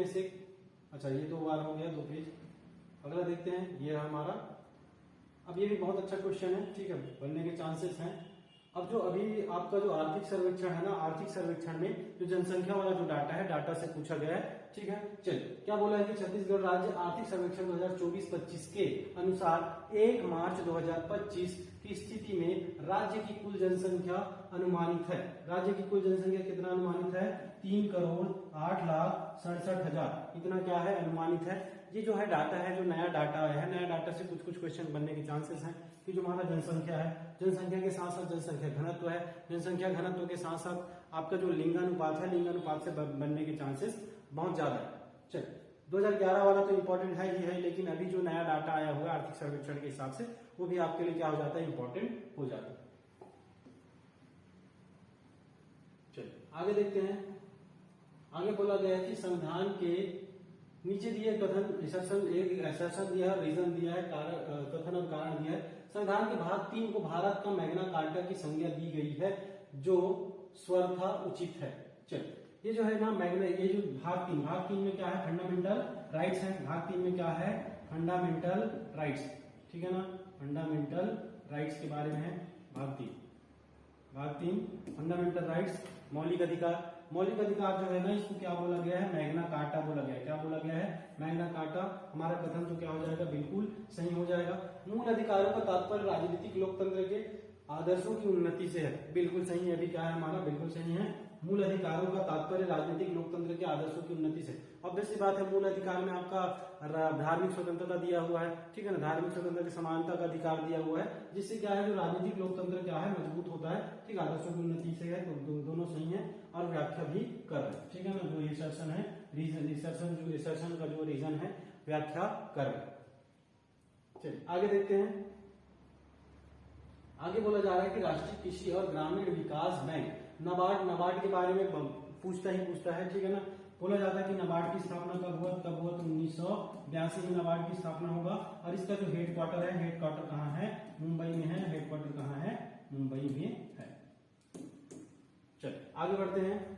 में से, अच्छा ये तो बार हो गया 2 पेज। अगला देखते हैं, ये हमारा, अब ये भी बहुत अच्छा क्वेश्चन है, ठीक है, बनने के चांसेस हैं। अब जो अभी आपका जो आर्थिक सर्वेक्षण है ना, आर्थिक सर्वेक्षण में जो जनसंख्या वाला जो डाटा है, डाटा से पूछा गया है, ठीक है। चलिए, क्या बोला है कि छत्तीसगढ़ राज्य आर्थिक सर्वेक्षण 2024-25 के अनुसार 1 मार्च 2025 की स्थिति में राज्य की कुल जनसंख्या अनुमानित है। राज्य की कुल जनसंख्या कितना अनुमानित है? 3,08,67,000, इतना क्या है? अनुमानित है। ये जो है डाटा है, जो नया डाटा आया है, नया डाटा से कुछ कुछ क्वेश्चन बनने के चांसेस हैं कि जो हमारा जनसंख्या है, जनसंख्या के साथ साथ जनसंख्या घनत्व है, जनसंख्या घनत्व के साथ साथ आपका जो लिंगानुपात है, लिंगानुपात से बनने के चांसेस बहुत ज्यादा है। चलिए, 2011 वाला तो इंपॉर्टेंट है ही है, लेकिन अभी जो नया डाटा आया हुआ है आर्थिक सर्वेक्षण के हिसाब से, वो भी आपके लिए क्या हो जाता है? इंपॉर्टेंट हो जाता है। चलिए आगे देखते हैं। आगे बोला गया है कि संविधान के नीचे दिए कथन, एसर्शन दिया है, रीजन दिया है, कथन और कारण दिया है। संविधान के भाग 3 को भारत का मैग्ना कार्टा की संज्ञा दी गई है, जो स्वतः उचित है। चलिए, ये जो है ना मैग्ना, ये जो भाग 3 में क्या है? फंडामेंटल राइट्स है। भाग 3 में क्या है? फंडामेंटल राइट्स, ठीक है ना, फंडामेंटल राइट्स के बारे में है भाग 3 फंडामेंटल राइट्स, मौलिक अधिकार। मौलिक अधिकार जो है ना, इसको क्या बोला गया है? मैग्ना कार्टा बोला गया है। क्या बोला गया है? Magna carta. हमारा कथन तो क्या हो जाएगा? बिल्कुल सही हो जाएगा। मूल अधिकारों का तात्पर्य राजनीतिक लोकतंत्र के आदर्शों की उन्नति से है। बिल्कुल सही है। अभी क्या है हमारा? बिल्कुल सही है। मूल अधिकारों का तात्पर्य राजनीतिक लोकतंत्र के आदर्शों की उन्नति से। ऑब्वियस सी बात है, मूल अधिकार में आपका धार्मिक स्वतंत्रता दिया हुआ है, ठीक है ना, धार्मिक स्वतंत्रता की समानता का अधिकार दिया हुआ है, जिससे क्या है, जो राजनीतिक लोकतंत्र क्या है? मजबूत होता है, ठीक, आदर्शों की उन्नति से है। तो दोनों सही है और व्याख्या भी कर रहे हैं, ठीक है ना। जो एसर्शन है, एसर्शन का जो रीजन है, व्याख्या कर रहे हैं। चलिए आगे देखते हैं। आगे बोला जा रहा है कि राष्ट्रीय कृषि और ग्रामीण विकास बैंक नाबार्ड के बारे में पूछता है, ठीक है ना। बोला जाता है कि नाबार्ड की स्थापना कब हुआ? तो 1982 में नाबार्ड की स्थापना होगा। और इसका जो हेडक्वार्टर है, हेडक्वार्टर कहाँ है? मुंबई में है। हेडक्वार्टर कहाँ है? मुंबई में है। चलिए आगे बढ़ते हैं।